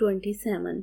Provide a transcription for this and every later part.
27।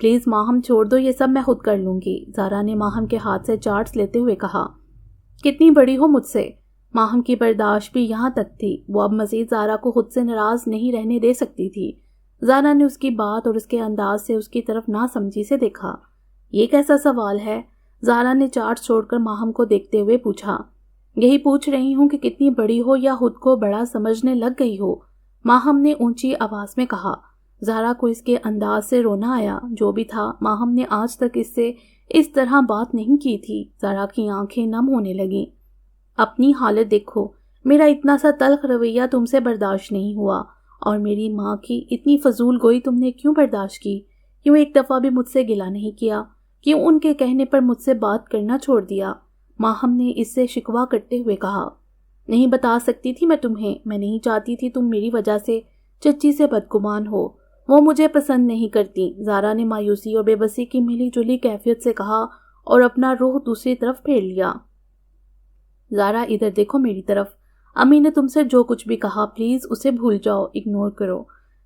Please ماہم چھوڑ دو، یہ سب میں خود کر لوں گی، زارا نے ماہم کے ہاتھ سے چارٹس لیتے ہوئے کہا۔ کتنی بڑی ہو مجھ سے۔ ماہم کی برداشت بھی یہاں تک تھی، وہ اب مزید زارا کو خود سے ناراض نہیں رہنے دے سکتی تھی۔ زارا نے اس کی بات اور اس کے انداز سے اس کی طرف نہ سمجھی سے دیکھا۔ یہ کیسا سوال ہے؟ زارا نے چارٹ چھوڑ کر ماہم کو دیکھتے ہوئے پوچھا۔ یہی پوچھ رہی ہوں کہ کتنی بڑی ہو یا خود کو بڑا سمجھنے لگ گئی ہو، ماہم نے اونچی آواز میں کہا۔ زارا کو اس کے انداز سے رونا آیا۔ جو بھی تھا، ماہم نے آج تک اس سے اس طرح بات نہیں کی تھی۔ زارا کی آنکھیں نم ہونے لگیں۔ اپنی حالت دیکھو، میرا اتنا سا تلخ رویہ تم سے برداشت نہیں ہوا، اور میری ماں کی اتنی فضول گوئی تم نے کیوں برداشت کی؟ کیوں ایک دفعہ بھی مجھ سے گلہ نہیں کیا؟ کیوں ان کے کہنے پر مجھ سے بات کرنا چھوڑ دیا؟ ماہم نے اس سے شکوہ کرتے ہوئے کہا۔ نہیں بتا سکتی تھی میں تمہیں، میں نہیں چاہتی تھی تم میری وجہ سے چچی سے بدگمان ہو، وہ مجھے پسند نہیں کرتی، زارا نے مایوسی اور بے بسی کی ملی جلی کیفیت سے کہا اور اپنا رخ دوسری طرف پھیر لیا۔ زارا ادھر دیکھو میری طرف، امی نے تم سے جو کچھ بھی کہا پلیز اسے بھول جاؤ، اگنور کرو۔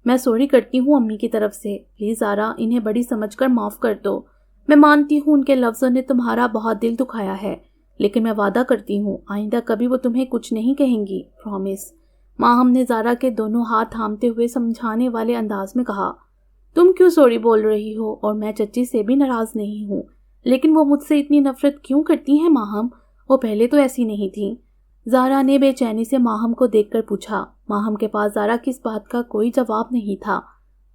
میں سوری کرتی ہوں امی کی طرف سے، پلیز زارا انہیں بڑی سمجھ کر معاف کر دو۔ میں مانتی ہوں ان کے لفظوں نے تمہارا بہت دل دکھایا ہے، لیکن میں وعدہ کرتی ہوں آئندہ کبھی وہ تمہیں کچھ نہیں کہیں گی، پرومس۔ ماہم نے زارا کے دونوں ہاتھ تھامتے ہوئے سمجھانے والے انداز میں کہا۔ تم کیوں سوری بول رہی ہو؟ اور میں چچی سے بھی ناراض نہیں ہوں، لیکن وہ مجھ سے اتنی نفرت کیوں کرتی ہیں ماہم؟ وہ پہلے تو ایسی نہیں تھی۔ زارا نے بے چینی سے ماہم کو دیکھ کر پوچھا۔ ماہم کے پاس زارا کی اس بات کا کوئی جواب نہیں تھا۔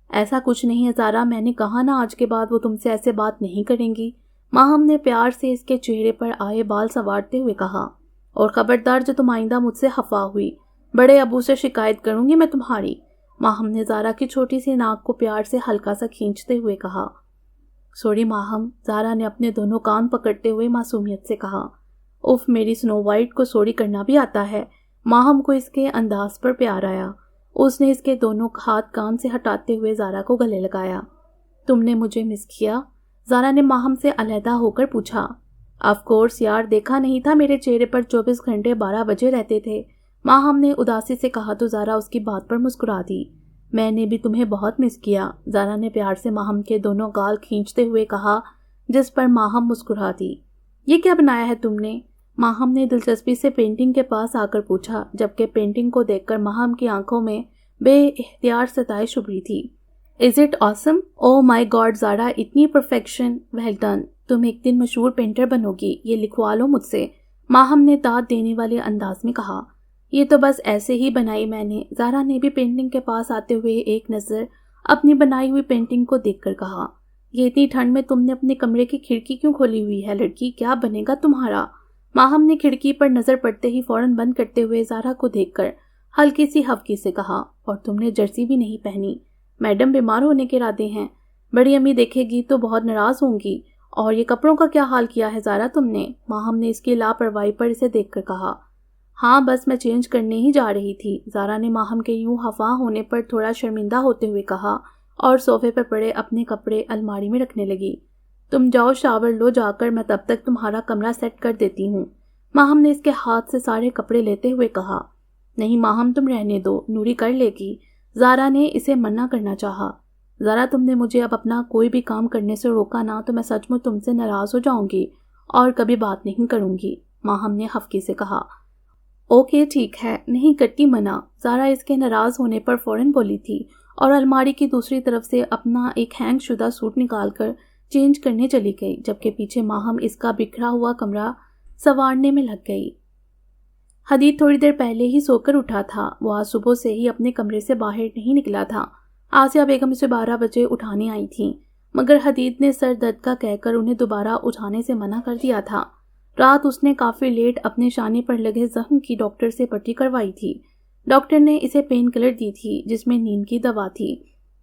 ایسا کچھ نہیں ہے زارا، میں نے کہا نا آج کے بعد وہ تم سے ایسے بات نہیں کریں گی، ماہم نے پیار سے اس کے چہرے پر آئے بال سنوارتے ہوئے کہا۔ اور خبردار جو تم آئندہ مجھ سے خفا ہوئی، بڑے ابو سے شکایت کروں گی میں تمہاری، ماہم نے زارا کی چھوٹی سی ناک کو پیار سے ہلکا سا کھینچتے ہوئے کہا۔ سوری ماہم، زارا نے اپنے دونوں کان پکڑتے ہوئے معصومیت سے کہا۔ اف، میری سنو وائٹ کو سوری کرنا بھی آتا ہے؟ ماہم کو اس کے انداز پر پیار آیا۔ اس نے اس کے دونوں ہاتھ کان سے ہٹاتے ہوئے زارا کو گلے لگایا۔ تم نے مجھے مس کیا؟ زارا نے ماہم سے علیحدہ ہو کر پوچھا۔ آف کورس یار، دیکھا نہیں تھا میرے چہرے پر 24 گھنٹے 12 بجے رہتے تھے، ماہم نے اداسی سے کہا تو زارا اس کی بات پر مسکرا دی۔ میں نے بھی تمہیں بہت مس کیا، زارا نے پیار سے ماہم کے دونوں گال کھینچتے ہوئے کہا، جس پر ماہم مسکرا دی۔ یہ کیا بنایا ہے تم نے؟ ماہم نے دلچسپی سے پینٹنگ کے پاس آ کر پوچھا، جبکہ پینٹنگ کو دیکھ کر ماہم کی آنکھوں میں بے اختیار ستائش ابھری تھی۔ Is it Assam? O my God زارا، اتنی پرفیکشن، ویل ڈن، تم ایک دن مشہور پینٹر بنو گی، یہ لکھوا لو مجھ سے، ماہم نے داد دینے والے انداز میں کہا۔ یہ تو بس ایسے ہی بنائی میں نے، زارا نے بھی پینٹنگ کے پاس آتے ہوئے ایک نظر اپنی بنائی ہوئی پینٹنگ کو دیکھ کر کہا۔ یہ اتنی ٹھنڈ میں تم نے اپنے کمرے کی کھڑکی کیوں کھولی ہوئی ہے لڑکی؟ کیا بنے گا تمہارا؟ ماہم نے کھڑکی پر نظر پڑتے ہی فوراً بند کرتے ہوئے زارا کو دیکھ کر ہلکی سی ہفکی سے کہا، اور تم نے جرسی بھی نہیں پہنی، میڈم بیمار ہونے کے ارادے ہیں، بڑی امی دیکھے گی تو بہت ناراض ہوں گی، اور یہ کپڑوں کا کیا حال کیا ہے زارا تم نے؟ ماہم نے اس کی لاپرواہی پر اسے دیکھ کر کہا۔ ہاں بس میں چینج کرنے ہی جا رہی تھی، زارا نے ماہم کے یوں خفا ہونے پر تھوڑا شرمندہ ہوتے ہوئے کہا، اور صوفے پر پڑے اپنے کپڑے الماری میں رکھنے لگی۔ تم جاؤ شاور لو جا کر، میں تب تک تمہارا کمرہ سیٹ کر دیتی ہوں، ماہم نے اس کے ہاتھ سے سارے کپڑے لیتے ہوئے کہا۔ نہیں ماہم، تم رہنے دو، نوری کر لے گی، زارا نے اسے منع کرنا چاہا۔ زارا تم نے مجھے اب اپنا کوئی بھی کام کرنے سے روکا نا تو میں سچ مچ تم سے ناراض ہو جاؤں گی اور کبھی بات نہیں کروں گی، ماہم نے خفگی سے کہا۔ اوکے ٹھیک ہے، نہیں کرتی منع، زارا اس کے ناراض ہونے پر فوراً بولی تھی، اور الماری کی دوسری طرف سے اپنا ایک ہینگ شدہ سوٹ نکال کر چینج کرنے چلی گئی، جبکہ پیچھے ماہم اس کا بکھرا ہوا کمرہ سنوارنے میں لگ گئی۔ حدید تھوڑی دیر پہلے ہی سو کر اٹھا تھا، وہ آج صبح سے ہی اپنے کمرے سے باہر نہیں نکلا تھا۔ آسیہ بیگم اسے 12 بجے اٹھانے آئی تھیں، مگر حدید نے سر درد کا کہہ کر انہیں دوبارہ اٹھانے سے منع کر دیا تھا۔ رات اس نے کافی لیٹ اپنے شانے پر لگے زخم کی ڈاکٹر سے پٹی کروائی تھی۔ ڈاکٹر نے اسے پین کلر دی تھی جس میں نیند کی دوا تھی۔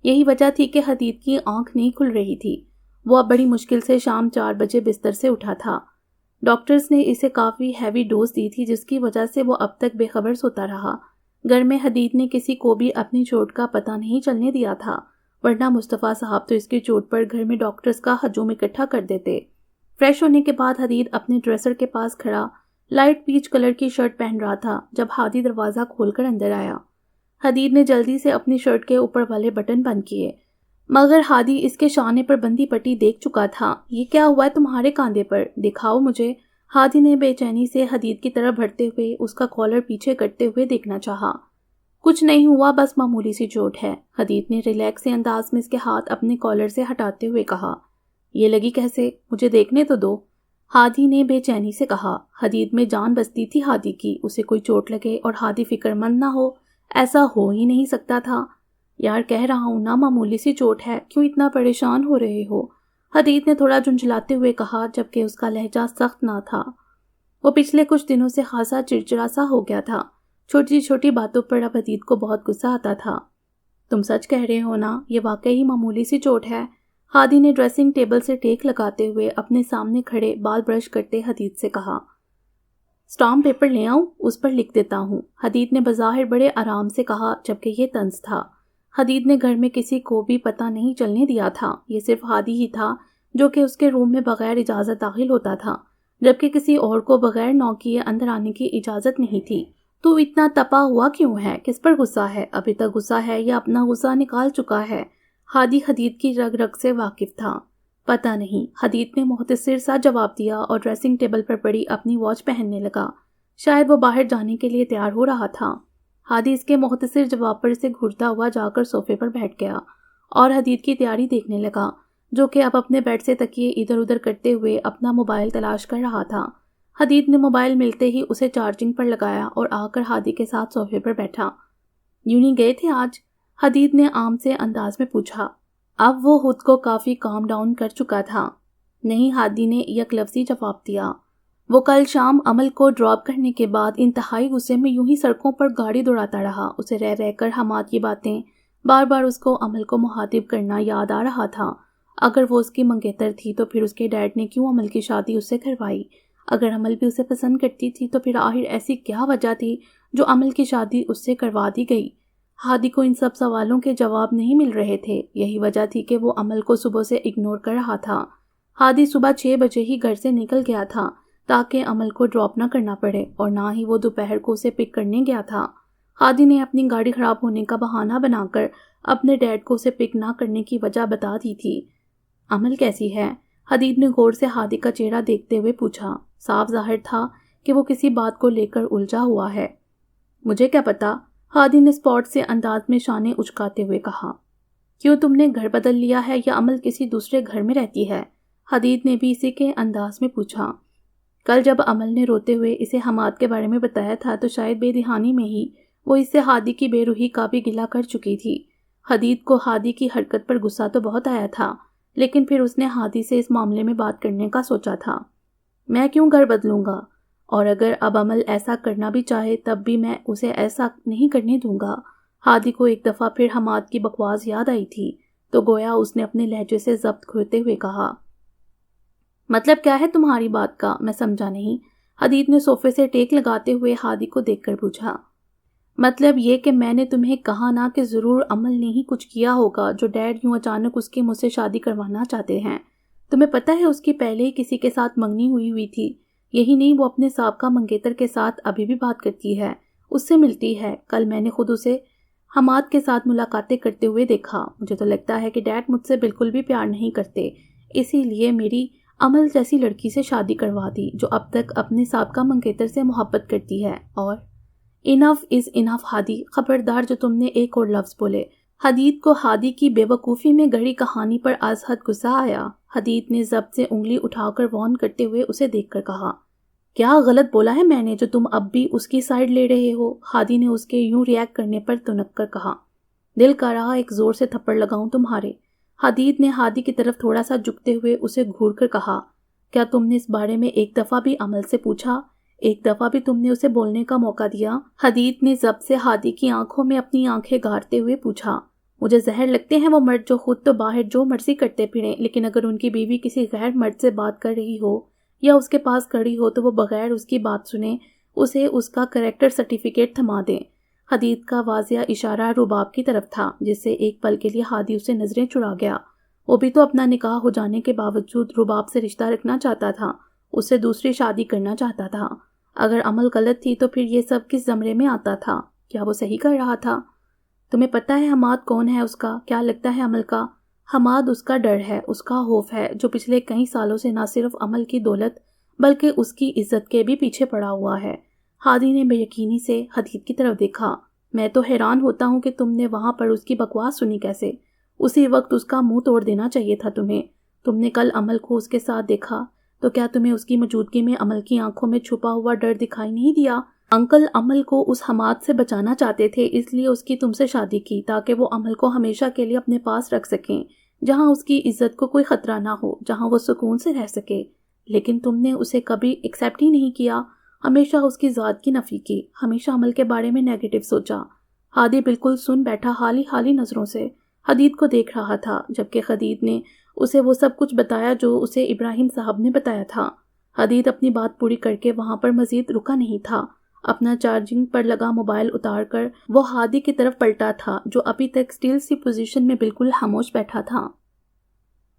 یہی وجہ تھی کہ حدید کی آنکھ نہیں کھل رہی تھی۔ وہ اب بڑی مشکل سے شام 4 بجے بستر سے اٹھا تھا۔ ڈاکٹرز نے اسے کافی ہیوی ڈوز دی تھی جس کی وجہ سے وہ اب تک بے خبر سوتا رہا۔ گھر میں حدید نے کسی کو بھی اپنی چوٹ کا پتہ نہیں چلنے دیا تھا، ورنہ مصطفیٰ صاحب تو اس کی چوٹ پر گھر میں ڈاکٹرز کا ہجوم اکٹھا کر دیتے۔ فریش ہونے کے بعد حدید اپنے ڈریسر کے پاس کھڑا لائٹ پیچ کلر کی شرٹ پہن رہا تھا جب ہادی دروازہ کھول کر اندر آیا۔ حدید نے جلدی سے اپنی شرٹ کے اوپر والے بٹن بند کیے۔ مگر ہادی اس کے شانے پر بندی پٹی دیکھ چکا تھا۔ یہ کیا ہوا ہے تمہارے کاندھے پر؟ دکھاؤ مجھے۔ ہادی نے بے چینی سے حدید کی طرف بڑھتے ہوئے اس کا کالر پیچھے کرتے ہوئے دیکھنا چاہا۔ کچھ نہیں ہوا، بس معمولی سی چوٹ ہے، حدید نے ریلیکس سے انداز میں اس کے ہاتھ اپنے کالر سے ہٹاتے ہوئے کہا۔ یہ لگی کیسے؟ مجھے دیکھنے تو دو، ہادی نے بے چینی سے کہا۔ حدید میں جان بستی تھی ہادی کی، اسے کوئی چوٹ لگے اور ہادی فکر مند نہ ہو، ایسا ہو ہی نہیں سکتا تھا۔ یار کہہ رہا ہوں نا معمولی سی چوٹ ہے، کیوں اتنا پریشان ہو رہے ہو؟ حدید نے تھوڑا جھنجھلاتے ہوئے کہا، جبکہ اس کا لہجہ سخت نہ تھا۔ وہ پچھلے کچھ دنوں سے خاصا چڑچڑا سا ہو گیا تھا، چھوٹی چھوٹی باتوں پر اب حدید کو بہت غصہ آتا تھا۔ تم سچ کہہ رہے ہو نا، یہ واقعی معمولی سی چوٹ ہے؟ ہادی نے ڈریسنگ ٹیبل سے ٹیک لگاتے ہوئے اپنے سامنے کھڑے بال برش کرتے حدید سے کہا۔ اسٹامپ پیپر لے آؤں، اس پر لکھ دیتا ہوں، حدید نے بظاہر بڑے آرام سے کہا، جبکہ یہ طنز تھا۔ حدید نے گھر میں کسی کو بھی پتہ نہیں چلنے دیا تھا، یہ صرف ہادی ہی تھا جو کہ اس کے روم میں بغیر اجازت داخل ہوتا تھا، جبکہ کسی اور کو بغیر نوک کیے اندر آنے کی اجازت نہیں تھی۔ تو اتنا تپا ہوا کیوں ہے؟ کس پر غصہ ہے؟ ابھی تک غصہ ہے یا اپنا غصہ نکال چکا ہے؟ ہادی حدید کی رگ رگ سے واقف تھا۔ پتہ نہیں، حدید نے مختصر سا جواب دیا اور ڈریسنگ ٹیبل پر پڑی اپنی واچ پہننے لگا، شاید وہ باہر جانے کے لیے تیار ہو رہا تھا۔ ہادی اس کے مختصر جواب پر سے گھورتا ہوا جا کر صوفے پر بیٹھ گیا اور حدید کی تیاری دیکھنے لگا، جو کہ اب اپنے بیڈ سے تکیے ادھر ادھر کرتے ہوئے اپنا موبائل تلاش کر رہا تھا۔ حدید نے موبائل ملتے ہی اسے چارجنگ پر لگایا اور آ کر ہادی کے ساتھ صوفے پر بیٹھا۔ یوں نہیں گئے تھے آج؟ حدید نے عام سے انداز میں پوچھا۔ اب وہ خود کو کافی کام ڈاؤن کر چکا تھا۔ نہیں، ہادی نے یک لفظی جواب دیا۔ وہ کل شام عمل کو ڈراپ کرنے کے بعد انتہائی غصے میں یوں ہی سڑکوں پر گاڑی دوڑاتا رہا، اسے رہ رہ کر حماد کی باتیں، بار بار اس کو عمل کو مخاطب کرنا یاد آ رہا تھا۔ اگر وہ اس کی منگیتر تھی تو پھر اس کے ڈیڈ نے کیوں عمل کی شادی اس سے کروائی؟ اگر عمل بھی اسے پسند کرتی تھی تو پھر آخر ایسی کیا وجہ تھی جو عمل کی شادی اس سے کروا دی گئی؟ ہادی کو ان سب سوالوں کے جواب نہیں مل رہے تھے، یہی وجہ تھی کہ وہ عمل کو صبح سے اگنور کر رہا تھا۔ ہادی صبح 6 بجے ہی گھر سے نکل گیا تھا تاکہ عمل کو ڈراپ نہ کرنا پڑے، اور نہ ہی وہ دوپہر کو اسے پک کرنے گیا تھا۔ ہادی نے اپنی گاڑی خراب ہونے کا بہانہ بنا کر اپنے ڈیڈ کو اسے پک نہ کرنے کی وجہ بتا دی تھی۔ عمل کیسی ہے؟ حدید نے غور سے ہادی کا چہرہ دیکھتے ہوئے پوچھا۔ صاف ظاہر تھا کہ وہ کسی بات کو لے کر الجھا ہوا ہے۔ مجھے کیا پتا، ہادی نے اسپاٹ سے انداز میں شانے اچکاتے ہوئے کہا۔ کیوں، تم نے گھر بدل لیا ہے یا عمل کسی دوسرے گھر میں رہتی ہے؟ حدید نے بھی اسی کے انداز میں پوچھا۔ کل جب عمل نے روتے ہوئے اسے حماد کے بارے میں بتایا تھا تو شاید بے دہانی میں ہی وہ اس سے ہادی کی بے روحی کا بھی گلہ کر چکی تھی۔ حدید کو ہادی کی حرکت پر غصہ تو بہت آیا تھا، لیکن پھر اس نے ہادی سے اس معاملے میں بات کرنے کا سوچا تھا۔ میں کیوں گھر بدلوں گا؟ اور اگر اب عمل ایسا کرنا بھی چاہے تب بھی میں اسے ایسا نہیں کرنے دوں گا۔ ہادی کو ایک دفعہ پھر حماد کی بکواس یاد آئی تھی تو گویا اس نے اپنے لہجے سے ضبط کھوتے ہوئے کہا۔ مطلب کیا ہے تمہاری بات کا؟ میں سمجھا نہیں۔ حدید نے صوفے سے ٹیک لگاتے ہوئے ہادی کو دیکھ کر پوچھا۔ مطلب یہ کہ میں نے تمہیں کہا نا کہ ضرور عمل نے ہی کچھ کیا ہوگا جو ڈیڈ یوں اچانک اس کی مجھ سے شادی کروانا چاہتے ہیں۔ تمہیں پتہ ہے اس کی پہلے ہی کسی کے ساتھ منگنی ہوئی تھی، یہی نہیں وہ اپنے سابقہ منگیتر کے ساتھ ابھی بھی بات کرتی ہے، اس سے ملتی ہے۔ کل میں نے خود اسے حماد کے ساتھ ملاقاتیں کرتے ہوئے دیکھا۔ مجھے تو لگتا ہے کہ ڈیڈ مجھ سے بالکل بھی پیار نہیں کرتے، اسی لیے میری عمل جیسی لڑکی سے شادی کروا دی جو اب تک اپنے سابقہ منگیتر سے محبت کرتی ہے۔ اور انف از انف ہادی، خبردار جو تم نے ایک اور لفظ بولے۔ حدید کو ہادی کی بے وقوفی میں گڑھی کہانی پر از حد غصہ آیا۔ حدید نے ضبط سے انگلی اٹھا کر وارن کرتے ہوئے اسے دیکھ کر کہا۔ کیا غلط بولا ہے میں نے جو تم اب بھی اس کی سائیڈ لے رہے ہو؟ ہادی نے اس کے یوں ریاکٹ کرنے پر تنک کر کہا۔ دل کا رہا ایک زور سے تھپڑ لگاؤں تمہارے۔ حدید نے ہادی کی طرف تھوڑا سا جھکتے ہوئے اسے گھور کر کہا۔ کیا تم نے اس بارے میں ایک دفعہ بھی عمل سے پوچھا؟ ایک دفعہ بھی تم نے اسے بولنے کا موقع دیا؟ حدید نے ضبط سے ہادی کی آنکھوں میں اپنی آنکھیں گارتے ہوئے پوچھا۔ مجھے زہر لگتے ہیں وہ مرد جو خود تو باہر جو مرضی کرتے پھریں، لیکن اگر ان کی بیوی کسی غیر مرد سے بات کر رہی ہو یا اس کے پاس کھڑی ہو تو وہ بغیر اس کی بات سنے اسے اس کا کریکٹر سرٹیفکیٹ تھما دیں۔ حدید کا واضح اشارہ رباب کی طرف تھا، جس سے ایک پل کے لیے ہادی اسے نظریں چرا گیا۔ وہ بھی تو اپنا نکاح ہو جانے کے باوجود رباب سے رشتہ رکھنا چاہتا تھا، اس سے دوسری شادی کرنا چاہتا تھا۔ اگر عمل غلط تھی تو پھر یہ سب کس زمرے میں آتا تھا؟ کیا وہ صحیح کر رہا تھا؟ تمہیں پتہ ہے حماد کون ہے اس کا؟ کیا لگتا ہے عمل کا؟ حماد اس کا ڈر ہے، اس کا خوف ہے، جو پچھلے کئی سالوں سے نہ صرف عمل کی دولت بلکہ اس کی عزت کے بھی پیچھے پڑا ہوا ہے۔ ہادی نے بے یقینی سے حدید کی طرف دیکھا۔ میں تو حیران ہوتا ہوں کہ تم نے وہاں پر اس کی بکواس سنی کیسے؟ اسی وقت اس کا منہ توڑ دینا چاہیے تھا تمہیں۔ تم نے کل عمل کو اس کے ساتھ دیکھا تو کیا تمہیں اس کی موجودگی میں عمل کی آنکھوں میں چھپا ہوا ڈر دکھائی نہیں دیا؟ انکل عمل کو اس حماد سے بچانا چاہتے تھے، اس لیے اس کی تم سے شادی کی تاکہ وہ عمل کو ہمیشہ کے لیے اپنے پاس رکھ سکیں، جہاں اس کی عزت کو کوئی خطرہ نہ ہو، جہاں وہ سکون سے رہ سکے۔ لیکن تم نے اسے کبھی ایکسیپٹ ہی نہیں کیا، ہمیشہ اس کی ذات کی نفی کی، ہمیشہ عمل کے بارے میں نیگیٹو سوچا۔ ہادی بالکل سن بیٹھا، حالی نظروں سے حدید کو دیکھ رہا تھا، جبکہ حدید نے اسے وہ سب کچھ بتایا جو اسے ابراہیم صاحب نے بتایا تھا۔ حدید اپنی بات پوری کر کے وہاں پر مزید رکا نہیں تھا۔ اپنا چارجنگ پر لگا موبائل اتار کر وہ ہادی کی طرف پلٹا تھا، جو ابھی تک سٹیل سی پوزیشن میں بالکل خاموش بیٹھا تھا۔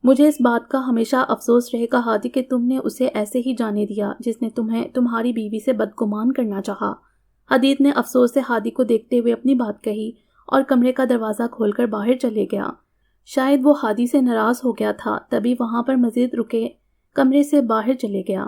مجھے اس بات کا ہمیشہ افسوس رہے گا ہادی کہ تم نے اسے ایسے ہی جانے دیا جس نے تمہیں تمہاری بیوی سے بدگمان کرنا چاہا۔ حدید نے افسوس سے ہادی کو دیکھتے ہوئے اپنی بات کہی اور کمرے کا دروازہ کھول کر باہر چلے گیا۔ شاید وہ ہادی سے ناراض ہو گیا تھا، تبھی وہاں پر مزید رکے کمرے سے باہر چلے گیا۔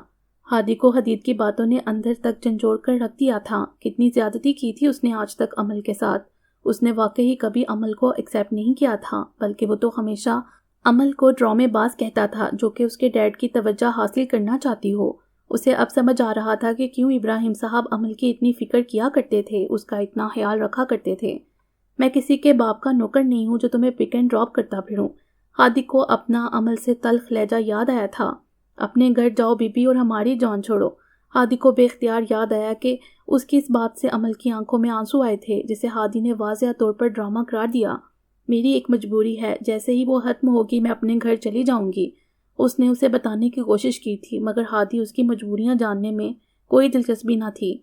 ہادی کو حدید کی باتوں نے اندر تک جھنجھوڑ کر رکھ دیا تھا۔ کتنی زیادتی کی تھی اس نے آج تک عمل کے ساتھ۔ اس نے واقعی کبھی عمل کو ایکسیپٹ نہیں کیا تھا، بلکہ وہ تو ہمیشہ عمل کو ڈرامے باز کہتا تھا جو کہ اس کے ڈیڈ کی توجہ حاصل کرنا چاہتی ہو۔ اسے اب سمجھ آ رہا تھا کہ کیوں ابراہیم صاحب عمل کی اتنی فکر کیا کرتے تھے، اس کا اتنا خیال رکھا کرتے تھے۔ میں کسی کے باپ کا نوکر نہیں ہوں جو تمہیں پک اینڈ ڈراپ کرتا پھروں۔ ہادی کو اپنا عمل سے تلخ لہجہ یاد آیا تھا۔ اپنے گھر جاؤ بی بی اور ہماری جان چھوڑو۔ ہادی کو بے اختیار یاد آیا کہ اس کی اس بات سے عمل کی آنکھوں میں آنسو آئے تھے، جسے ہادی نے واضح طور پر ڈرامہ قرار دیا۔ میری ایک مجبوری ہے، جیسے ہی وہ ختم ہوگی میں اپنے گھر چلی جاؤں گی۔ اس نے اسے بتانے کی کوشش کی تھی، مگر ہادی اس کی مجبوریاں جاننے میں کوئی دلچسپی نہ تھی۔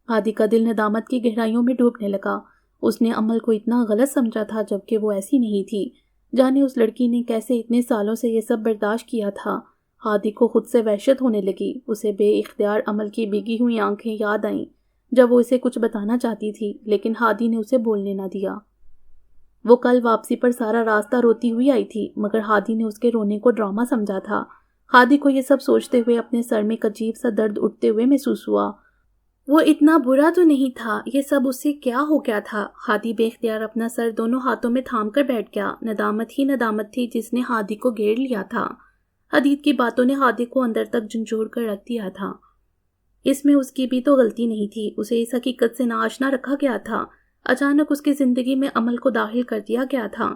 ہادی کا دل ندامت کی گہرائیوں میں ڈوبنے لگا۔ اس نے عمل کو اتنا غلط سمجھا تھا جبکہ وہ ایسی نہیں تھی۔ جانے اس لڑکی نے کیسے اتنے سالوں سے یہ سب برداشت کیا تھا۔ ہادی کو خود سے وحشت ہونے لگی۔ اسے بے اختیار عمل کی بھیگی ہوئی آنکھیں یاد آئیں جب وہ اسے کچھ بتانا چاہتی تھی، لیکن ہادی نے اسے بولنے نہ دیا۔ وہ کل واپسی پر سارا راستہ روتی ہوئی آئی تھی، مگر ہادی نے اس کے رونے کو ڈرامہ سمجھا تھا۔ ہادی کو یہ سب سوچتے ہوئے اپنے سر میں ایک عجیب سا درد اٹھتے ہوئے محسوس ہوا۔ وہ اتنا برا تو نہیں تھا، یہ سب اس سے کیا ہو گیا تھا؟ ہادی بے اختیار اپنا سر دونوں ہاتھوں میں تھام کر بیٹھ گیا۔ ندامت ہی ندامت تھی جس نے ہادی کو گھیر لیا تھا۔ حدید کی باتوں نے ہادی کو اندر تک جھنجھوڑ کر رکھ دیا تھا۔ اس میں اس کی بھی تو غلطی نہیں تھی، اسے اس حقیقت سے ناآشنا رکھا گیا تھا۔ اچانک اس کی زندگی میں عمل کو داخل کر دیا گیا تھا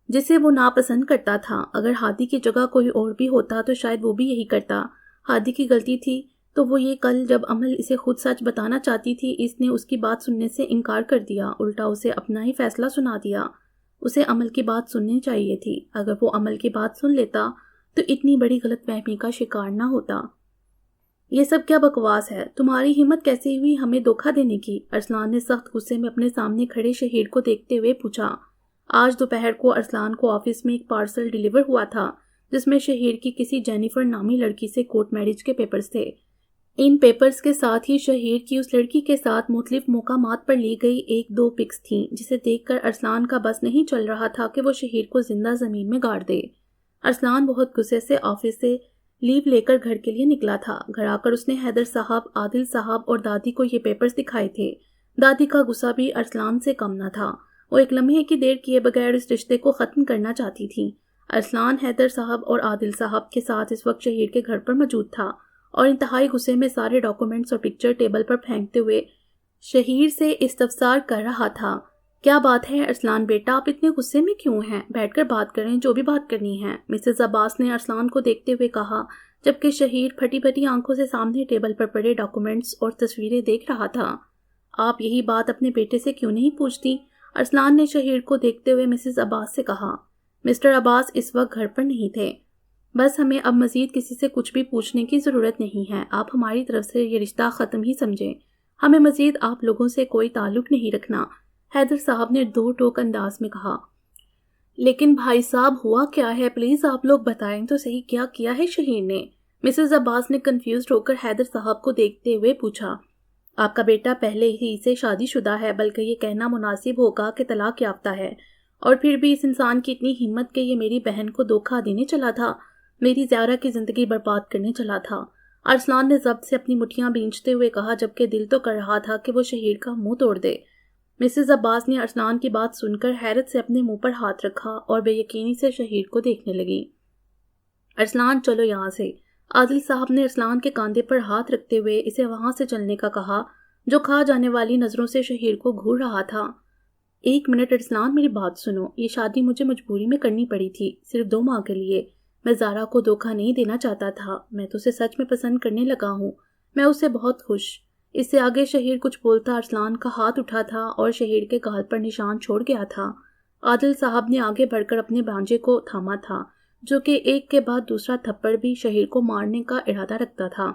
جسے وہ ناپسند کرتا تھا۔ اگر ہادی کی جگہ کوئی اور بھی ہوتا تو شاید وہ بھی یہی کرتا۔ ہادی کی غلطی تھی تو وہ یہ کل جب عمل اسے خود سچ بتانا چاہتی تھی، اس نے اس کی بات سننے سے انکار کر دیا، الٹا اسے اپنا ہی فیصلہ سنا دیا۔ اسے عمل کی بات سننی چاہیے تھی۔ اگر وہ عمل کی بات سن لیتا تو اتنی بڑی غلط فہمی کا شکار نہ ہوتا۔ یہ سب کیا بکواس ہے؟ تمہاری ہمت کیسے ہوئی ہمیں دھوکہ دینے کی؟ ارسلان نے سخت غصے میں اپنے سامنے کھڑے شہیر کو دیکھتے ہوئے پوچھا۔ آج دوپہر کو ارسلان کو آفس میں ایک پارسل ڈیلیور ہوا تھا جس میں شہیر کی کسی جینیفر نامی لڑکی سے کورٹ میرج کے پیپرز تھے۔ ان پیپرز کے ساتھ ہی شہیر کی اس لڑکی کے ساتھ مختلف مقامات پر لی گئی 1-2 پکس تھیں، جسے دیکھ کر ارسلان کا بس نہیں چل رہا تھا کہ وہ شہیر کو زندہ زمین میں گاڑ دے۔ ارسلان بہت غصے سے آفس سے لیو لے کر گھر کے لیے نکلا تھا۔ گھر آ کر اس نے حیدر صاحب، عادل صاحب اور دادی کو یہ پیپرز دکھائے تھے۔ دادی کا غصہ بھی ارسلان سے کم نہ تھا۔ وہ ایک لمحے کی دیر کیے بغیر اس رشتے کو ختم کرنا چاہتی تھی۔ ارسلان حیدر صاحب اور عادل صاحب کے ساتھ اس وقت شہیر کے گھر پر موجود تھا اور انتہائی غصے میں سارے ڈاکومنٹس اور پکچر ٹیبل پر پھینکتے ہوئے شہیر سے استفسار کر رہا تھا۔ کیا بات ہے ارسلان بیٹا، آپ اتنے غصے میں کیوں ہیں؟ بیٹھ کر بات کریں، جو بھی بات کرنی ہے، مسز عباس نے ارسلان کو دیکھتے ہوئے کہا، جبکہ شہیر پھٹی پھٹی آنکھوں سے سامنے ٹیبل پر پڑے ڈاکومنٹس اور تصویریں دیکھ رہا تھا۔ آپ یہی بات اپنے بیٹے سے کیوں نہیں پوچھتی؟ ارسلان نے شہیر کو دیکھتے ہوئے مسز عباس سے کہا۔ مسٹر عباس اس وقت گھر پر نہیں تھے۔ بس ہمیں اب مزید کسی سے کچھ بھی پوچھنے کی ضرورت نہیں ہے۔ آپ ہماری طرف سے یہ رشتہ ختم ہی سمجھیں۔ ہمیں مزید آپ لوگوں سے کوئی تعلق نہیں رکھنا، حیدر صاحب نے دو ٹوک انداز میں کہا۔ لیکن بھائی صاحب ہوا کیا ہے؟ پلیز آپ لوگ بتائیں تو صحیح، کیا کیا ہے شہیر نے؟ مسز عباس نے کنفیوزڈ ہو کر حیدر صاحب کو دیکھتے ہوئے پوچھا۔ آپ کا بیٹا پہلے ہی سے شادی شدہ ہے، بلکہ یہ کہنا مناسب ہوگا کہ طلاق یافتہ ہے، اور پھر بھی اس انسان کی اتنی ہمت کہ یہ میری بہن کو دھوکہ دینے چلا تھا، میری زیارہ کی زندگی برباد کرنے چلا تھا۔ ارسلان نے ضبط سے اپنی مٹھیاں بھینچتے ہوئے کہا، جبکہ دل تو کر رہا تھا کہ وہ شہیر کا منہ توڑ دے۔ مسز عباس نے ارسلان کی بات سن کر حیرت سے اپنے منہ پر ہاتھ رکھا اور بے یقینی سے شہیر کو دیکھنے لگی۔ ارسلان چلو یہاں سے۔ عادل صاحب نے ارسلان کے کاندھے پر ہاتھ رکھتے ہوئے اسے وہاں سے چلنے کا کہا، جو کھا جانے والی نظروں سے شہیر کو گھور رہا تھا۔ ایک منٹ ارسلان، میری بات سنو، یہ شادی مجھے مجبوری میں کرنی پڑی تھی، صرف 2 ماہ کے لیے۔ میں زارا کو دھوکہ نہیں دینا چاہتا تھا، میں تو اسے سچ میں پسند کرنے لگا ہوں، میں اسے بہت خوش۔ اس سے آگے شہیر کچھ بولتا ارسلان کا ہاتھ اٹھا تھا اور شہیر کے گال پر نشان چھوڑ گیا تھا۔ عادل صاحب نے آگے بڑھ کر اپنے بھانجے کو تھاما تھا، جو کہ ایک کے بعد دوسرا تھپڑ بھی شہیر کو مارنے کا ارادہ رکھتا تھا۔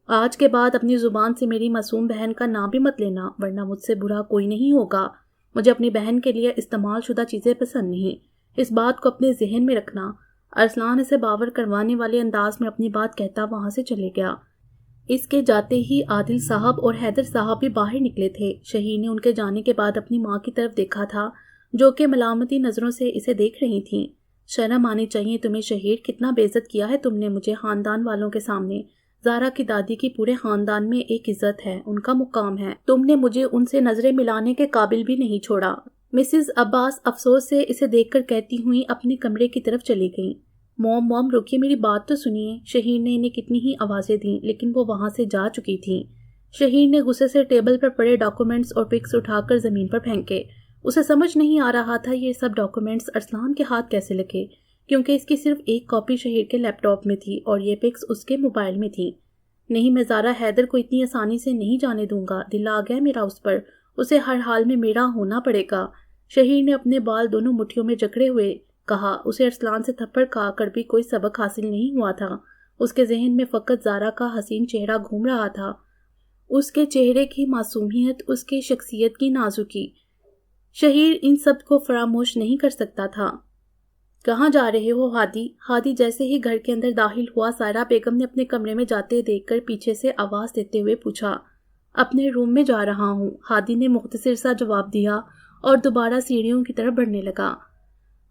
آج کے بعد اپنی زبان سے میری معصوم بہن کا نام بھی مت لینا، ورنہ مجھ سے برا کوئی نہیں ہوگا۔ مجھے اپنی بہن کے لیے استعمال شدہ چیزیں پسند نہیں، اس بات کو اپنے ذہن میں رکھنا۔ ارسلان اسے باور کروانے والے انداز میں اپنی بات کہتا وہاں سے چلے گیا۔ اس کے جاتے ہی عادل صاحب اور حیدر صاحب بھی باہر نکلے تھے۔ شہیر نے ان کے جانے کے بعد اپنی ماں کی طرف دیکھا تھا، جو کہ ملامتی نظروں سے اسے دیکھ رہی تھیں۔ شرم آنی چاہیے تمہیں شہیر، کتنا بے عزت کیا ہے تم نے مجھے خاندان والوں کے سامنے۔ زارا کی دادی کی پورے خاندان میں ایک عزت ہے، ان کا مقام ہے، تم نے مجھے ان سے نظریں ملانے کے قابل بھی نہیں چھوڑا۔ مسز عباس افسوس سے اسے دیکھ کر کہتی ہوئی اپنے کمرے کی طرف چلی گئیں۔ موم رکیے، میری بات تو سنیے۔ شہیر نے انہیں کتنی ہی آوازیں دیں لیکن وہ وہاں سے جا چکی تھیں۔ شہیر نے غصے سے ٹیبل پر پڑے ڈاکومنٹس اور پکس اٹھا کر زمین پر پھینکے۔ اسے سمجھ نہیں آ رہا تھا یہ سب ڈاکومنٹس ارسلان کے ہاتھ کیسے لگے، کیونکہ اس کی صرف ایک کاپی شہیر کے لیپ ٹاپ میں تھی اور یہ پکس اس کے موبائل میں تھی۔ نہیں، میں زارا حیدر کو اتنی آسانی سے نہیں جانے دوں گا، دل آ گیا میرا اس پر، اسے ہر حال میں میرا ہونا پڑے گا۔ شہیر نے اپنے بال دونوں مٹھیوں میں جکڑے ہوئے کہا۔ اسے ارسلان سے تھپڑ کھا کر بھی کوئی سبق حاصل نہیں ہوا تھا، اس کے ذہن میں فقط زارا کا حسین چہرہ گھوم رہا تھا، اس کے چہرے کی معصومیت، اس کی شخصیت کی نازکی۔ شہیر ان سب کو فراموش نہیں کر سکتا تھا۔ کہاں جا رہے ہو ہادی؟ ہادی جیسے ہی گھر کے اندر داخل ہوا، سائرہ بیگم نے اپنے کمرے میں جاتے دیکھ کر پیچھے سے آواز دیتے ہوئے پوچھا۔ اپنے روم میں جا رہا ہوں، ہادی نے مختصر سا جواب دیا اور دوبارہ سیڑھیوں کی طرف بڑھنے لگا۔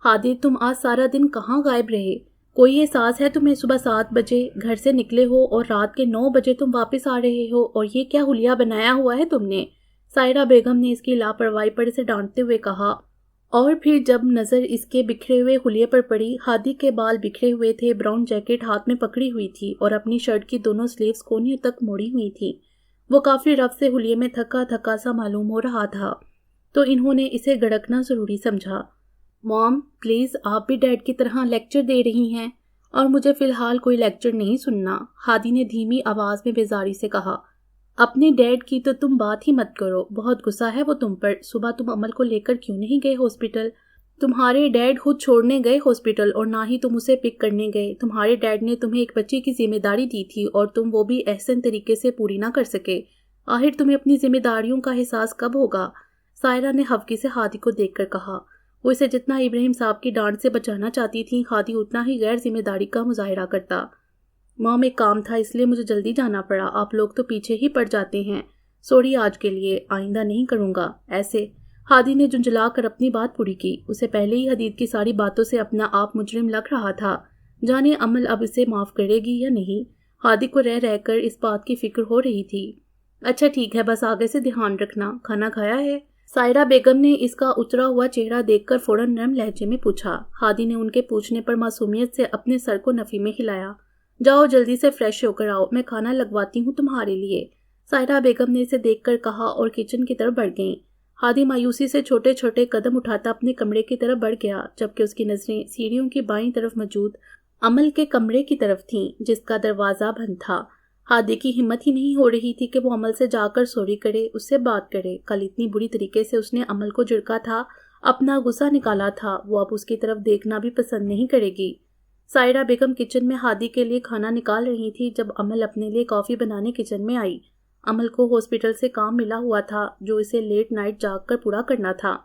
ہادی، تم آج سارا دن کہاں غائب رہے؟ کوئی احساس ہے تمہیں صبح 7 بجے گھر سے نکلے ہو اور رات کے 9 بجے تم واپس آ رہے ہو، اور یہ کیا حلیہ بنایا ہوا ہے تم نے؟ سائرہ بیگم نے اس کی لاپرواہی پر اسے ڈانٹتے ہوئے کہا، اور پھر جب نظر اس کے بکھرے ہوئے حلیے پر پڑی، ہادی کے بال بکھرے ہوئے تھے، براؤن جیکٹ ہاتھ میں پکڑی ہوئی تھی اور اپنی شرٹ کی دونوں سلیوز کونیوں تک موڑی ہوئی تھی۔ وہ کافی رف سے حلیے میں تھکا تھکا سا معلوم ہو رہا تھا، تو انہوں نے اسے گڑکنا ضروری سمجھا۔ موم، پلیز آپ بھی ڈیڈ کی طرح لیکچر دے رہی ہیں، اور مجھے فی الحال کوئی لیکچر نہیں سننا، ہادی نے دھیمی آواز میں بیزاری سے کہا۔ اپنے ڈیڈ کی تو تم بات ہی مت کرو، بہت غصہ ہے وہ تم پر۔ صبح تم عمل کو لے کر کیوں نہیں گئے ہاسپٹل؟ تمہارے ڈیڈ خود چھوڑنے گئے ہاسپٹل، اور نہ ہی تم اسے پک کرنے گئے۔ تمہارے ڈیڈ نے تمہیں ایک بچی کی ذمہ داری دی تھی اور تم وہ بھی احسن طریقے سے پوری نہ کر سکے۔ آخر تمہیں اپنی ذمہ داریوں کا احساس کب ہوگا؟ سائرہ نے خفگی سے ہادی کو دیکھ کر کہا۔ وہ اسے جتنا ابراہیم صاحب کی ڈانٹ سے بچانا چاہتی تھی، ہادی اتنا ہی غیر ذمہ داری کا مظاہرہ کرتا۔ مام، ایک کام تھا اس لیے مجھے جلدی جانا پڑا، آپ لوگ تو پیچھے ہی پڑ جاتے ہیں، سوری آج کے لیے، آئندہ نہیں کروں گا ایسے۔ ہادی نے جھنجھلا کر اپنی بات پوری کی۔ اسے پہلے ہی حدید کی ساری باتوں سے اپنا آپ مجرم لگ رہا تھا، جانے عمل اب اسے معاف کرے گی یا نہیں۔ ہادی کو رہ رہ کر اس بات کی فکر ہو رہی تھی۔ اچھا ٹھیک ہے، بس آگے سے دھیان رکھنا۔ کھانا کھایا ہے؟ سائرہ بیگم نے اس کا اترا ہوا چہرہ دیکھ کر فوراً نرم لہجے میں پوچھا۔ ہادی نے ان کے پوچھنے پر معصومیت سے اپنے سر کو نفی میں ہلایا۔ جاؤ جلدی سے فریش ہو کر آؤ، میں کھانا لگواتی ہوں تمہارے لیے، سائرہ بیگم نے اسے دیکھ کر کہا اور کچن کی طرف بڑھ گئیں۔ ہادی مایوسی سے چھوٹے چھوٹے قدم اٹھاتا اپنے کمرے کی طرف بڑھ گیا، جبکہ اس کی نظریں سیڑھیوں کی بائیں طرف موجود عمل کے کمرے کی طرف تھیں، جس کا دروازہ بند تھا۔ ہادی کی ہمت ہی نہیں ہو رہی تھی کہ وہ عمل سے جا کر سوری کرے، اس سے بات کرے۔ کل اتنی بری طریقے سے اس نے عمل کو جھڑکا تھا، اپنا غصہ نکالا تھا، وہ اب اس کی طرف دیکھنا بھی پسند نہیں کرے گی۔ سائرہ بیگم کچن میں ہادی کے لیے کھانا نکال رہی تھی جب عمل اپنے لیے کافی بنانے کچن میں آئی۔ عمل کو ہاسپٹل سے کام ملا ہوا تھا جو اسے لیٹ نائٹ جاگ کر پورا کرنا تھا۔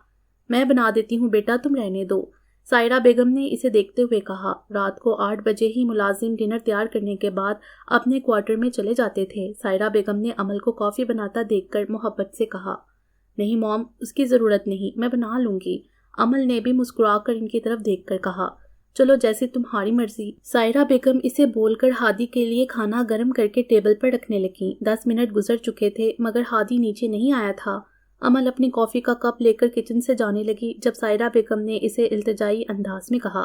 میں بنا دیتی ہوں بیٹا، تم رہنے دو، سائرہ بیگم نے اسے دیکھتے ہوئے کہا۔ رات کو 8 بجے ہی ملازم ڈنر تیار کرنے کے بعد اپنے کوارٹر میں چلے جاتے تھے۔ سائرہ بیگم نے عمل کو کافی بناتا دیکھ کر محبت سے کہا، نہیں موم، اس کی ضرورت نہیں، میں بنا لوں گی، عمل نے بھی مسکرا کر ان کی طرف دیکھ کر کہا، چلو جیسے تمہاری مرضی۔ سائرہ بیگم اسے بول کر ہادی کے لیے کھانا گرم کر کے ٹیبل پر رکھنے لگیں۔ 10 منٹ گزر چکے تھے مگر ہادی نیچے نہیں آیا تھا۔ عمل اپنی کافی کا کپ لے کر کچن سے جانے لگی جب سائرہ بیگم نے اسے التجائی انداز میں کہا،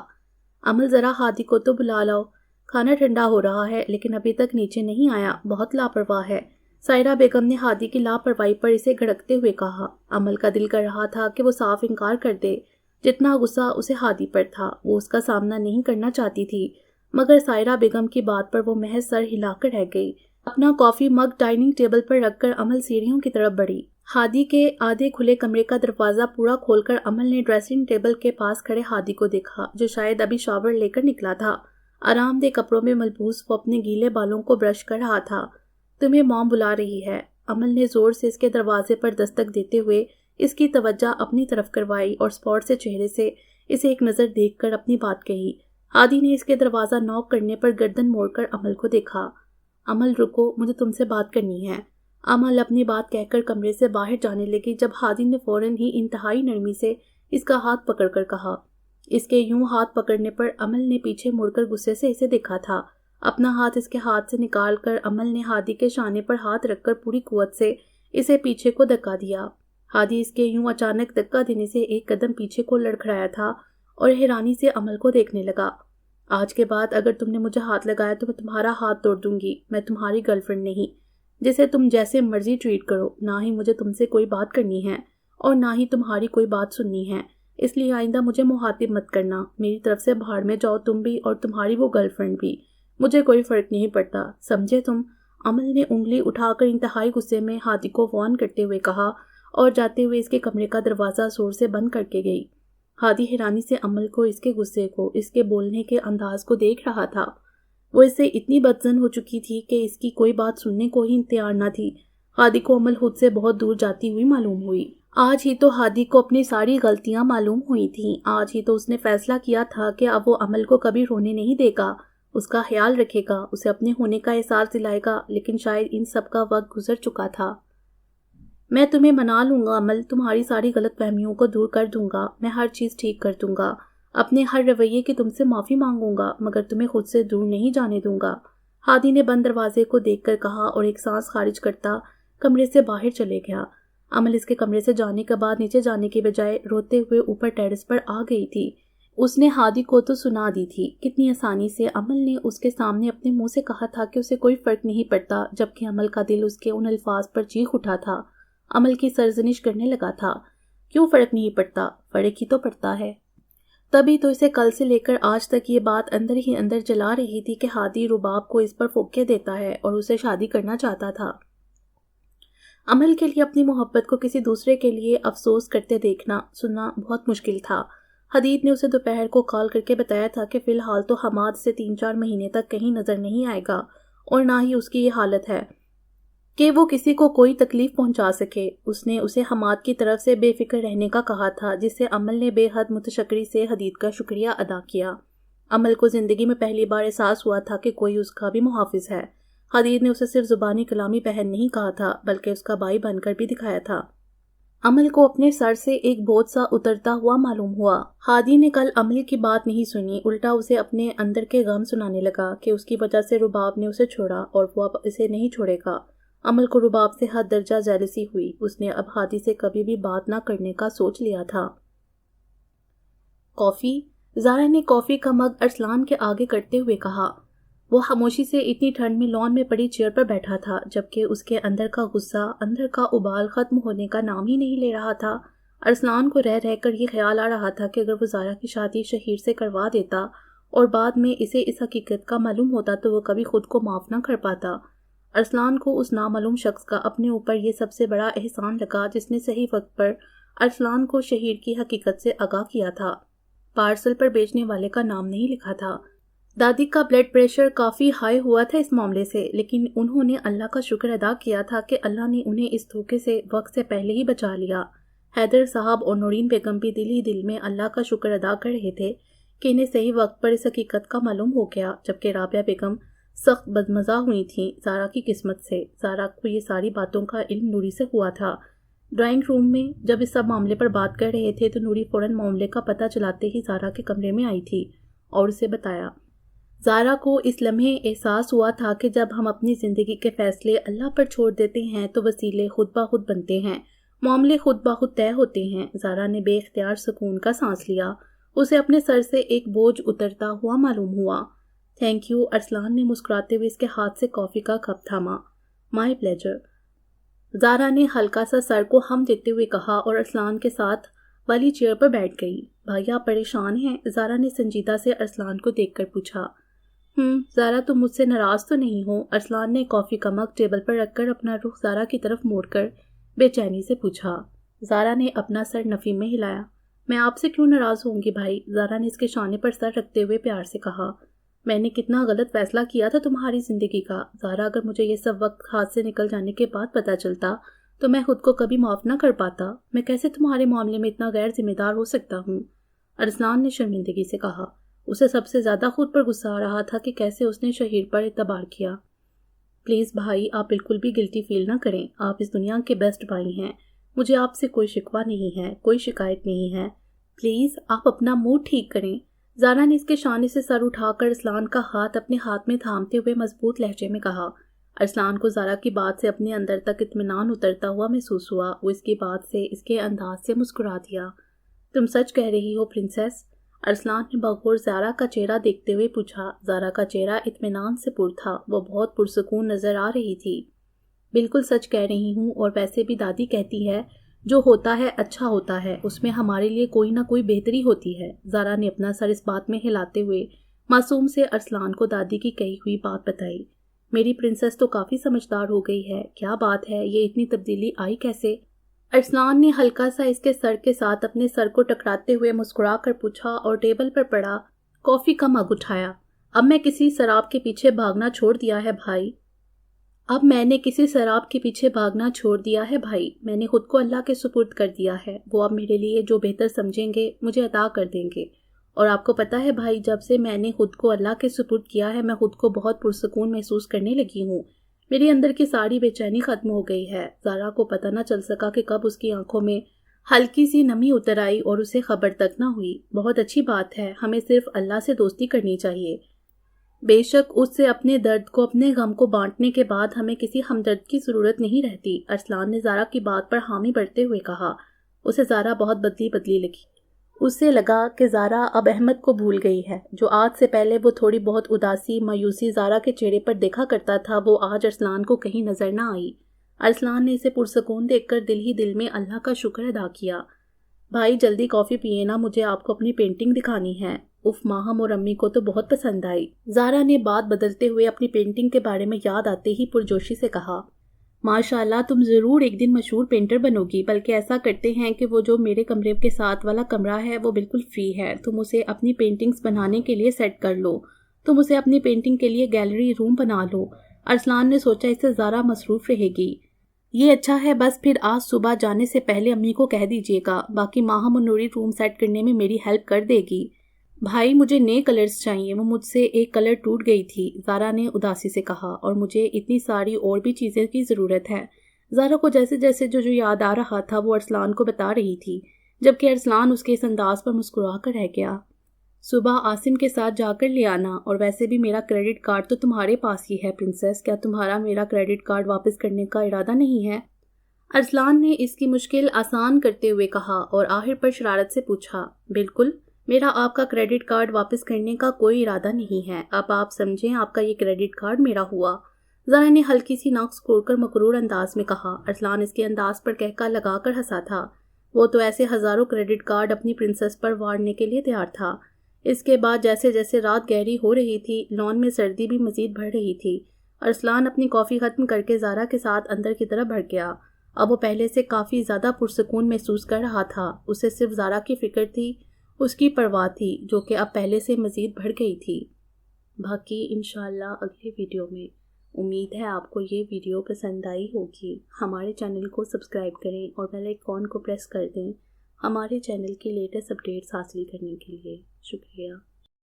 عمل ذرا ہادی کو تو بلا لاؤ، کھانا ٹھنڈا ہو رہا ہے لیکن ابھی تک نیچے نہیں آیا، بہت لاپرواہ ہے۔ سائرہ بیگم نے ہادی کی لاپرواہی پر اسے گھڑکتے ہوئے کہا۔ عمل کا دل کر رہا تھا کہ وہ صاف انکار کر دے، جتنا غصہ اسے ہادی پر تھا وہ اس کا سامنا نہیں کرنا چاہتی تھی، مگر سائرہ بیگم کی بات پر وہ محض سر ہلا کر رہ گئی۔ اپنا کافی مگ ڈائننگ ٹیبل پر رکھ کر عمل سیڑھیوں کی طرف بڑھی۔ ہادی کے آدھے کھلے کمرے کا دروازہ پورا کھول کر عمل نے ڈریسنگ ٹیبل کے پاس کھڑے ہادی کو دیکھا جو شاید ابھی شاور لے کر نکلا تھا۔ آرام دہ کپڑوں میں ملبوس وہ اپنے گیلے بالوں کو برش کر رہا تھا۔ تمہیں موم بلا رہی ہے، عمل نے زور سے اس کے دروازے پر دستک دیتے ہوئے اس کی توجہ اپنی طرف کروائی اور سپاٹ سے چہرے سے اسے ایک نظر دیکھ کر اپنی بات کہی۔ ہادی نے اس کے دروازہ نوک کرنے پر گردن موڑ کر عمل کو دیکھا۔ عمل رکو، مجھے تم سے بات کرنی ہے۔ عمل اپنی بات کہہ کر کمرے سے باہر جانے لگی جب ہادی نے فوراً ہی انتہائی نرمی سے اس کا ہاتھ پکڑ کر کہا۔ اس کے یوں ہاتھ پکڑنے پر عمل نے پیچھے مڑ کر غصے سے اسے دیکھا تھا۔ اپنا ہاتھ اس کے ہاتھ سے نکال کر عمل نے ہادی کے شانے پر ہاتھ رکھ کر پوری قوت سے اسے پیچھے کو دھکا دیا۔ ہادی اس کے یوں اچانک دھکا دینے سے ایک قدم پیچھے کو لڑکھڑایا تھا اور حیرانی سے عمل کو دیکھنے لگا۔ آج کے بعد اگر تم نے مجھے ہاتھ لگایا تو میں تمہارا ہاتھ توڑ دوں گی۔ میں تمہاری گرل فرینڈ نہیں جسے تم جیسے مرضی ٹریٹ کرو، نہ ہی مجھے تم سے کوئی بات کرنی ہے اور نہ ہی تمہاری کوئی بات سننی ہے، اس لیے آئندہ مجھے مخاطب مت کرنا۔ میری طرف سے بھاڑ میں جاؤ تم بھی اور تمہاری وہ گرل فرینڈ بھی، مجھے کوئی فرق نہیں پڑتا، سمجھے تم؟ عمل نے انگلی اٹھا کر انتہائی غصے میں ہادی کو وارن کرتے ہوئے کہا اور جاتے ہوئے اس کے کمرے کا دروازہ زور سے بند کر کے گئی۔ ہادی حیرانی سے عمل کو، اس کے غصے کو، اس کے بولنے کے انداز کو دیکھ رہا تھا۔ وہ اس سے اتنی بدظن ہو چکی تھی کہ اس کی کوئی بات سننے کو ہی تیار نہ تھی۔ ہادی کو عمل خود سے بہت دور جاتی ہوئی معلوم ہوئی۔ آج ہی تو ہادی کو اپنی ساری غلطیاں معلوم ہوئی تھیں۔ آج ہی تو اس نے فیصلہ کیا تھا کہ اب وہ عمل کو کبھی رونے نہیں دے گا، اس کا خیال رکھے گا، اسے اپنے ہونے کا احساس دلائے گا، لیکن شاید ان سب کا وقت گزر چکا تھا۔ میں تمہیں منا لوں گا عمل، تمہاری ساری غلط فہمیوں کو دور کر دوں گا، میں ہر چیز ٹھیک کر دوں گا، اپنے ہر رویے کی تم سے معافی مانگوں گا، مگر تمہیں خود سے دور نہیں جانے دوں گا۔ ہادی نے بند دروازے کو دیکھ کر کہا اور ایک سانس خارج کرتا کمرے سے باہر چلے گیا۔ عمل اس کے کمرے سے جانے کے بعد نیچے جانے کے بجائے روتے ہوئے اوپر ٹیرس پر آ گئی تھی۔ اس نے ہادی کو تو سنا دی تھی، کتنی آسانی سے عمل نے اس کے سامنے اپنے منہ سے کہا تھا کہ اسے کوئی فرق نہیں پڑتا، جبکہ عمل کا دل اس کے ان الفاظ پر چیخ اٹھا تھا، عمل کی سرزنش کرنے لگا تھا۔ کیوں فرق نہیں پڑتا؟ فرق ہی تو پڑتا ہے۔ تبھی تو اسے کل سے لے کر آج تک یہ بات اندر ہی اندر جلا رہی تھی کہ ہادی رباب کو اس پر پھونکے دیتا ہے اور اسے شادی کرنا چاہتا تھا۔ عمل کے لیے اپنی محبت کو کسی دوسرے کے لیے افسوس کرتے دیکھنا سننا بہت مشکل تھا۔ حدید نے اسے دوپہر کو کال کر کے بتایا تھا کہ فی الحال تو حماد سے 3-4 مہینے تک کہیں نظر نہیں آئے گا اور نہ ہی اس کی یہ حالت ہے کہ وہ کسی کو کوئی تکلیف پہنچا سکے۔ اس نے اسے حماد کی طرف سے بے فکر رہنے کا کہا تھا، جس سے عمل نے بے حد متشکری سے حدید کا شکریہ ادا کیا۔ عمل کو زندگی میں پہلی بار احساس ہوا تھا کہ کوئی اس کا بھی محافظ ہے۔ حدید نے اسے صرف زبانی کلامی بہن نہیں کہا تھا بلکہ اس کا بھائی بن کر بھی دکھایا تھا۔ عمل کو اپنے سر سے ایک بوجھ سا اترتا ہوا معلوم ہوا۔ ہادی نے کل عمل کی بات نہیں سنی، الٹا اسے اپنے اندر کے غم سنانے لگا کہ اس کی وجہ سے رباب نے اسے چھوڑا اور وہ اب اسے نہیں چھوڑے گا۔ عمل کو رباب سے حد درجہ جیلسی ہوئی، اس نے اب ہادی سے کبھی بھی بات نہ کرنے کا سوچ لیا تھا۔ کافی؟ زارا نے کافی کا مگ ارسلان کے آگے کرتے ہوئے کہا۔ وہ خاموشی سے اتنی ٹھنڈ میں لان میں پڑی چیئر پر بیٹھا تھا جبکہ اس کے اندر کا غصہ، اندر کا ابال ختم ہونے کا نام ہی نہیں لے رہا تھا۔ ارسلان کو رہ کر یہ خیال آ رہا تھا کہ اگر وہ زارا کی شادی شہیر سے کروا دیتا اور بعد میں اسے اس حقیقت کا معلوم ہوتا تو وہ کبھی خود کو معاف نہ کر پاتا۔ ارسلان کو اس نامعلوم شخص کا اپنے اوپر یہ سب سے بڑا احسان لگا جس نے صحیح وقت پر ارسلان کو شہیر کی حقیقت سے آگاہ کیا تھا۔ پارسل پر بیچنے والے کا نام نہیں لکھا تھا۔ دادی کا بلڈ پریشر کافی ہائی ہوا تھا اس معاملے سے، لیکن انہوں نے اللہ کا شکر ادا کیا تھا کہ اللہ نے انہیں اس دھوکے سے وقت سے پہلے ہی بچا لیا۔ حیدر صاحب اور نورین بیگم بھی دل ہی دل میں اللہ کا شکر ادا کر رہے تھے کہ انہیں صحیح وقت پر اس حقیقت کا معلوم ہو گیا، جبکہ رابعہ بیگم سخت بدمزہ ہوئی تھیں زارا کی قسمت سے۔ زارا کو یہ ساری باتوں کا علم نوری سے ہوا تھا، ڈرائنگ روم میں جب اس سب معاملے پر بات کر رہے تھے تو نوری فوراً معاملے کا پتہ چلاتے ہی زارا کے کمرے میں آئی تھی اور اسے بتایا۔ زارا کو اس لمحے احساس ہوا تھا کہ جب ہم اپنی زندگی کے فیصلے اللہ پر چھوڑ دیتے ہیں تو وسیلے خود بخود بنتے ہیں، معاملے خود بخود طے ہوتے ہیں۔ زارا نے بے اختیار سکون کا سانس لیا، اسے اپنے سر سے ایک بوجھ اترتا ہوا معلوم ہوا۔ تھینک یو، ارسلان نے مسکراتے ہوئے اس کے ہاتھ سے کافی کا کپ تھاما۔ مائی پلیجر، زارا نے ہلکا سا سر کو ہم دیتے ہوئے کہا اور ارسلان کے ساتھ والی چیئر پر بیٹھ گئی۔ بھائی آپ پریشان ہیں؟ زارا نے سنجیدہ سے ارسلان کو دیکھ کر پوچھا۔ زارا تم مجھ سے ناراض تو نہیں ہو؟ ارسلان نے کافی کا مگ ٹیبل پر رکھ کر اپنا رخ زارا کی طرف موڑ کر بے چینی سے پوچھا۔ زارا نے اپنا سر نفی میں ہلایا۔ میں آپ سے کیوں ناراض ہوں گی بھائی؟ زارا نے اس کے شانے پر سر رکھتے ہوئے پیار سے کہا۔ میں نے کتنا غلط فیصلہ کیا تھا تمہاری زندگی کا زارا، اگر مجھے یہ سب وقت ہاتھ سے نکل جانے کے بعد پتہ چلتا تو میں خود کو کبھی معاف نہ کر پاتا۔ میں کیسے تمہارے معاملے میں اتنا غیر ذمہ دار ہو سکتا ہوں؟ ارسلان نے شرمندگی سے کہا۔ اسے سب سے زیادہ خود پر غصہ آ رہا تھا کہ کیسے اس نے شہیر پر اعتبار کیا۔ پلیز بھائی آپ بالکل بھی گلٹی فیل نہ کریں، آپ اس دنیا کے بیسٹ بھائی ہیں، مجھے آپ سے کوئی شکوہ نہیں ہے، کوئی شکایت نہیں ہے، پلیز آپ اپنا موڈ ٹھیک کریں۔ زارا نے اس کے شانے سے سر اٹھا کر ارسلان کا ہاتھ اپنے ہاتھ میں تھامتے ہوئے مضبوط لہجے میں کہا۔ ارسلان کو زارا کی بات سے اپنے اندر تک اطمینان اترتا ہوا محسوس ہوا۔ وہ اس کی بات سے، اس کے انداز سے مسکرا دیا۔ تم سچ کہہ رہی ہو پرنسس؟ ارسلان نے بغور زارا کا چہرہ دیکھتے ہوئے پوچھا۔ زارا کا چہرہ اطمینان سے پر تھا، وہ بہت پرسکون نظر آ رہی تھی۔ بالکل سچ کہہ رہی ہوں، اور ویسے بھی دادی کہتی ہے جو ہوتا ہے اچھا ہوتا ہے، اس میں ہمارے لیے کوئی نہ کوئی بہتری ہوتی ہے۔ زارا نے اپنا سر اس بات میں ہلاتے ہوئے معصوم سے ارسلان کو دادی کی کہی ہوئی بات بتائی۔ میری پرنسس تو کافی سمجھدار ہو گئی ہے، کیا بات ہے، یہ اتنی تبدیلی آئی کیسے؟ ارسلان نے ہلکا سا اس کے سر کے ساتھ اپنے سر کو ٹکراتے ہوئے مسکرا کر پوچھا اور ٹیبل پر پڑا کافی کا مگ اٹھایا۔ اب میں کسی شراب کے پیچھے بھاگنا چھوڑ دیا ہے بھائی، اب میں نے کسی شراب کے پیچھے بھاگنا چھوڑ دیا ہے بھائی، میں نے خود کو اللہ کے سپرد کر دیا ہے، وہ اب میرے لیے جو بہتر سمجھیں گے مجھے عطا کر دیں گے۔ اور آپ کو پتہ ہے بھائی، جب سے میں نے خود کو اللہ کے سپرد کیا ہے میں خود کو بہت پرسکون محسوس کرنے لگی ہوں، میرے اندر کی ساری بے چینی ختم ہو گئی ہے۔ زارا کو پتہ نہ چل سکا کہ کب اس کی آنکھوں میں ہلکی سی نمی اتر آئی اور اسے خبر تک نہ ہوئی۔ بہت اچھی بات ہے، ہمیں صرف اللہ سے دوستی کرنی چاہیے، بے شک اس سے اپنے درد کو، اپنے غم کو بانٹنے کے بعد ہمیں کسی ہمدرد کی ضرورت نہیں رہتی۔ ارسلان نے زارا کی بات پر حامی بھرتے ہوئے کہا۔ اسے زارا بہت بدلی لگی۔ اسے لگا کہ زارا اب احمد کو بھول گئی ہے۔ جو آج سے پہلے وہ تھوڑی بہت اداسی، مایوسی زارا کے چہرے پر دیکھا کرتا تھا، وہ آج ارسلان کو کہیں نظر نہ آئی۔ ارسلان نے اسے پرسکون دیکھ کر دل ہی دل میں اللہ کا شکر ادا کیا۔ بھائی جلدی کافی پیئے نا، مجھے آپ کو اپنی پینٹنگ دکھانی ہے۔ اف ماہم اور امی کو تو بہت پسند آئی۔ زارا نے بات بدلتے ہوئے اپنی پینٹنگ کے بارے میں یاد آتے ہی پرجوشی سے کہا۔ ماشاءاللہ تم ضرور ایک دن مشہور پینٹر بنو گی، بلکہ ایسا کرتے ہیں کہ وہ جو میرے کمرے کے ساتھ والا کمرہ ہے وہ بالکل فری ہے، تم اسے اپنی پینٹنگز بنانے کے لیے سیٹ کر لو، تم اسے اپنی پینٹنگ کے لیے گیلری روم بنا لو۔ ارسلان نے سوچا اس سے زارا مصروف رہے گی۔ یہ اچھا ہے، بس پھر آج صبح جانے سے پہلے امی کو کہہ دیجیے گا، باقی ماہم اور نوری روم سیٹ کرنے میں میری ہیلپ کر دے گی۔ بھائی مجھے نئے کلرز چاہیے، وہ مجھ سے ایک کلر ٹوٹ گئی تھی، زارا نے اداسی سے کہا، اور مجھے اتنی ساری اور بھی چیزیں کی ضرورت ہے۔ زارا کو جیسے جیسے جو یاد آ رہا تھا وہ ارسلان کو بتا رہی تھی، جبکہ ارسلان اس کے اس انداز پر مسکرا کر رہ گیا۔ صبح عاصم کے ساتھ جا کر لے آنا، اور ویسے بھی میرا کریڈٹ کارڈ تو تمہارے پاس ہی ہے پرنسس، کیا تمہارا میرا کریڈٹ کارڈ واپس کرنے کا ارادہ نہیں ہے؟ ارسلان نے اس کی مشکل آسان کرتے ہوئے کہا اور آخر پر شرارت سے پوچھا۔ بالکل، میرا آپ کا کریڈٹ کارڈ واپس کرنے کا کوئی ارادہ نہیں ہے، اب آپ سمجھیں آپ کا یہ کریڈٹ کارڈ میرا ہوا۔ زارا نے ہلکی سی ناک سکوڑ کر مغرور انداز میں کہا۔ ارسلان اس کے انداز پر کہکا لگا کر ہنسا تھا، وہ تو ایسے ہزاروں کریڈٹ کارڈ اپنی پرنسس پر وارنے کے لیے تیار تھا۔ اس کے بعد جیسے جیسے رات گہری ہو رہی تھی، لان میں سردی بھی مزید بڑھ رہی تھی۔ ارسلان اپنی کافی ختم کر کے زارا کے ساتھ اندر کی طرف بڑھ گیا۔ اب وہ پہلے سے کافی زیادہ پرسکون محسوس کر رہا تھا، اسے صرف زارا کی فکر تھی، اس کی پرواہ تھی، جو کہ اب پہلے سے مزید بڑھ گئی تھی۔ باقی انشاءاللہ اگلے ویڈیو میں۔ امید ہے آپ کو یہ ویڈیو پسند آئی ہوگی۔ ہمارے چینل کو سبسکرائب کریں اور بیل آئیکن کو پریس کر دیں ہمارے چینل کی لیٹسٹ اپڈیٹس حاصل کرنے کے لیے۔ شکریہ۔